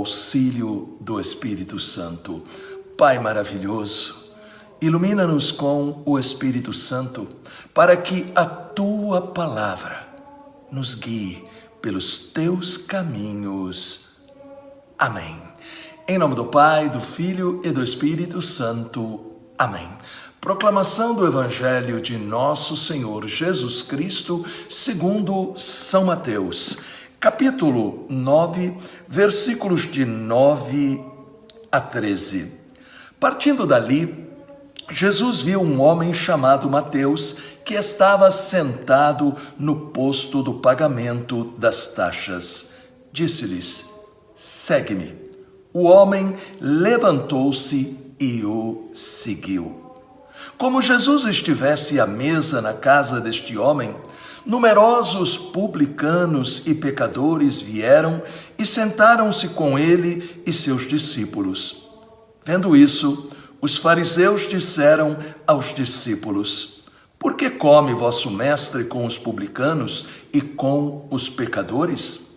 auxílio do Espírito Santo. Pai maravilhoso, ilumina-nos com o Espírito Santo para que a Tua palavra nos guie pelos Teus caminhos. Amém. Em nome do Pai, do Filho e do Espírito Santo. Amém. Proclamação do Evangelho de Nosso Senhor Jesus Cristo, segundo São Mateus, capítulo 9, versículos de 9 a 13. Partindo dali, Jesus viu um homem chamado Mateus, que estava sentado no posto do pagamento das taxas. Disse-lhes: segue-me. O homem levantou-se e o seguiu. Como Jesus estivesse à mesa na casa deste homem, numerosos publicanos e pecadores vieram e sentaram-se com ele e seus discípulos. Vendo isso, os fariseus disseram aos discípulos: por que come vosso mestre com os publicanos e com os pecadores?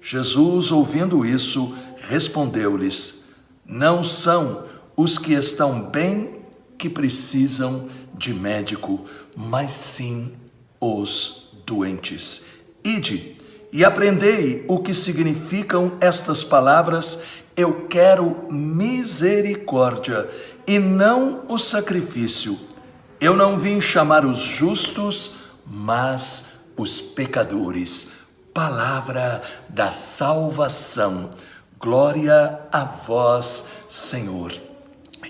Jesus, ouvindo isso, respondeu-lhes: não são os que estão bem que precisam de médico, mas sim os doentes. Ide e aprendei o que significam estas palavras: eu quero misericórdia e não o sacrifício. Eu não vim chamar os justos, mas os pecadores. Palavra da salvação. Glória a vós, Senhor.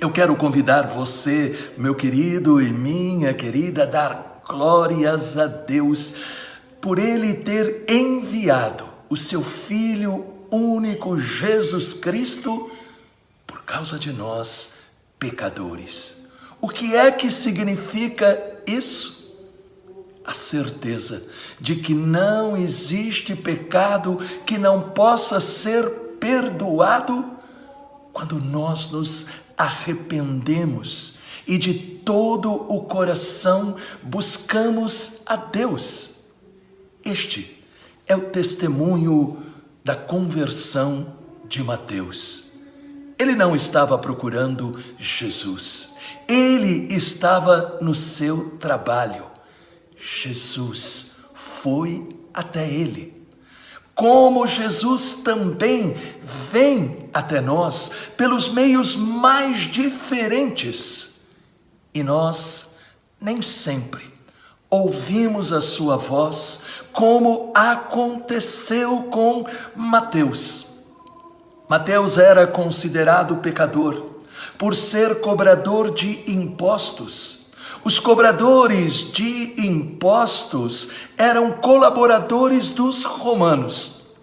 Eu quero convidar você, meu querido e minha querida, a dar glórias a Deus por Ele ter enviado o seu Filho único, Jesus Cristo, por causa de nós, pecadores. O que é que significa isso? A certeza de que não existe pecado que não possa ser perdoado quando nós nos arrependemos e de todo o coração buscamos a Deus. Este é o testemunho da conversão de Mateus. Ele não estava procurando Jesus, ele estava no seu trabalho. Jesus foi até ele. Como Jesus também vem até nós pelos meios mais diferentes. E nós nem sempre ouvimos a sua voz, como aconteceu com Mateus. Mateus era considerado pecador por ser cobrador de impostos. Os cobradores de impostos eram colaboradores dos romanos.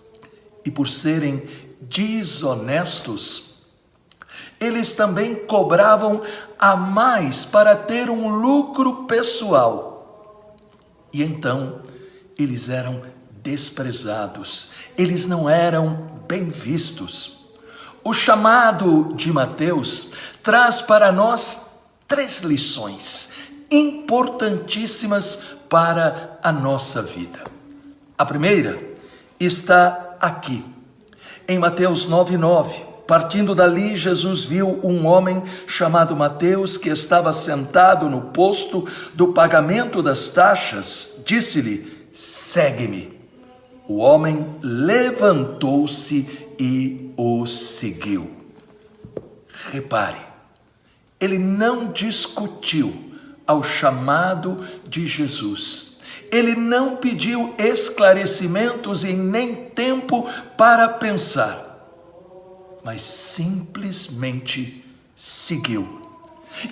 E por serem desonestos, eles também cobravam a mais para ter um lucro pessoal. E então, eles eram desprezados, eles não eram bem vistos. O chamado de Mateus traz para nós 3 lições importantíssimas para a nossa vida. A primeira está aqui, em Mateus 9:9. Partindo dali, Jesus viu um homem chamado Mateus, que estava sentado no posto do pagamento das taxas. Disse-lhe: segue-me. O homem levantou-se e o seguiu. Repare, ele não discutiu ao chamado de Jesus. Ele não pediu esclarecimentos e nem tempo para pensar, mas simplesmente seguiu.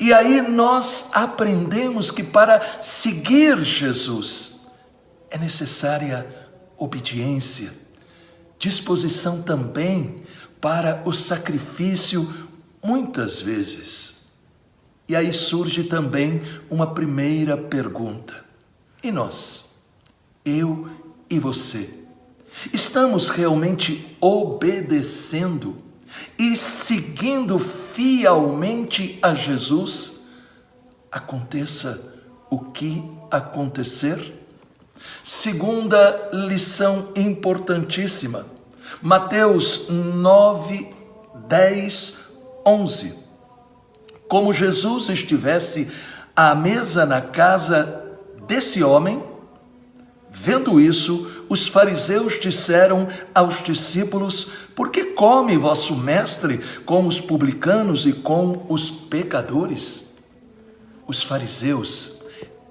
E aí nós aprendemos que para seguir Jesus é necessária obediência, disposição também para o sacrifício muitas vezes. E aí surge também uma primeira pergunta. E nós? Eu e você? Estamos realmente obedecendo e seguindo fielmente a Jesus? Aconteça o que acontecer? Segunda lição importantíssima. Mateus 9, 10, 11. Como Jesus estivesse à mesa na casa desse homem, vendo isso, os fariseus disseram aos discípulos: por que come vosso mestre com os publicanos e com os pecadores? Os fariseus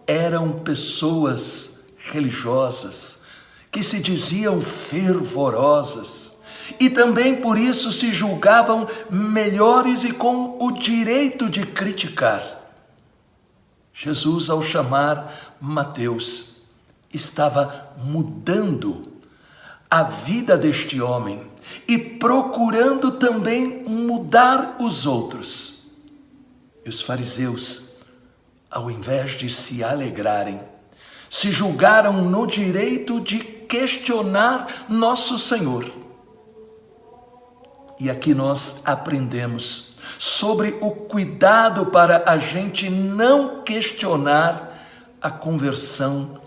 eram pessoas religiosas que se diziam fervorosas e também por isso se julgavam melhores e com o direito de criticar. Jesus, ao chamar Mateus, estava mudando a vida deste homem e procurando também mudar os outros. E os fariseus, ao invés de se alegrarem, se julgaram no direito de questionar nosso Senhor. E aqui nós aprendemos sobre o cuidado para a gente não questionar a conversão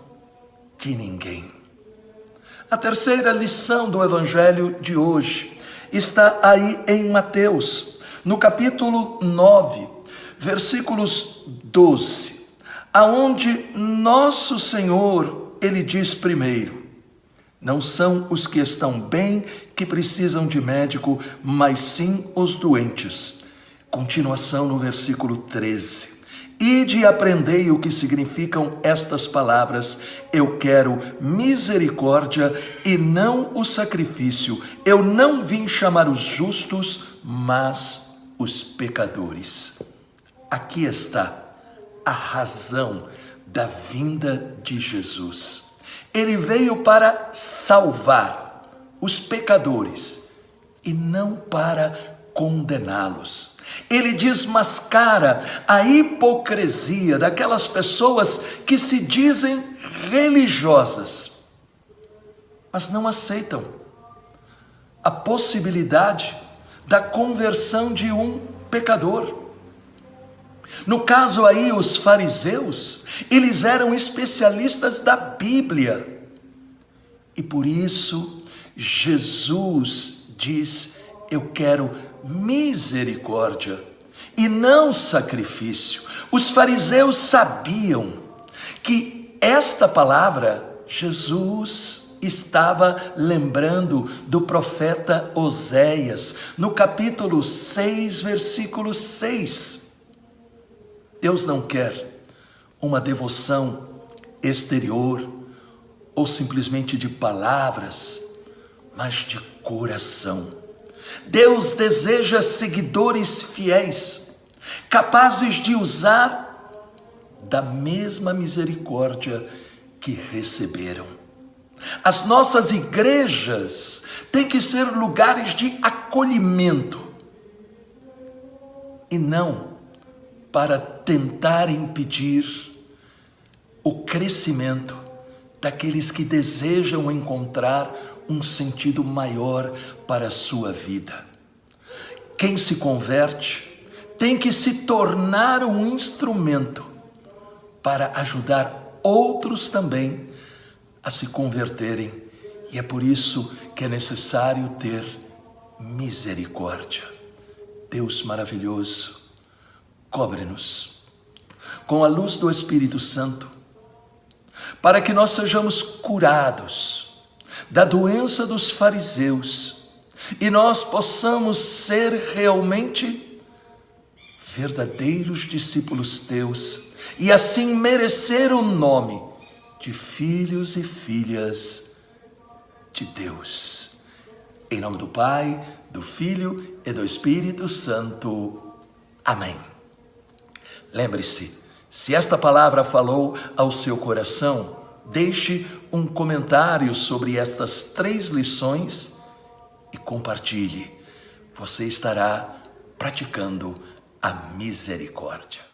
de ninguém. A terceira lição do Evangelho de hoje está aí em Mateus, no capítulo 9, versículos 12, aonde nosso Senhor, ele diz primeiro: não são os que estão bem que precisam de médico, mas sim os doentes. Continuação no versículo 13. Ide e aprendei o que significam estas palavras: eu quero misericórdia e não o sacrifício. Eu não vim chamar os justos, mas os pecadores. Aqui está a razão da vinda de Jesus. Ele veio para salvar os pecadores e não para condená-los. Ele desmascara a hipocrisia daquelas pessoas que se dizem religiosas, mas não aceitam a possibilidade da conversão de um pecador. No caso aí, os fariseus, eles eram especialistas da Bíblia. E por isso, Jesus diz: eu quero misericórdia e não sacrifício. Os fariseus sabiam que esta palavra, Jesus estava lembrando do profeta Oséias, no capítulo 6, versículo 6. Deus não quer uma devoção exterior ou simplesmente de palavras, mas de coração. Deus deseja seguidores fiéis, capazes de usar da mesma misericórdia que receberam. As nossas igrejas têm que ser lugares de acolhimento e não para tentar impedir o crescimento daqueles que desejam encontrar um sentido maior para a sua vida. Quem se converte tem que se tornar um instrumento para ajudar outros também a se converterem. E é por isso que é necessário ter misericórdia. Deus maravilhoso, cobre-nos com a luz do Espírito Santo, para que nós sejamos curados da doença dos fariseus e nós possamos ser realmente verdadeiros discípulos teus e assim merecer o nome de filhos e filhas de Deus. Em nome do Pai, do Filho e do Espírito Santo. Amém. Lembre-se, se esta palavra falou ao seu coração, deixe um comentário sobre estas 3 lições e compartilhe. Você estará praticando a misericórdia.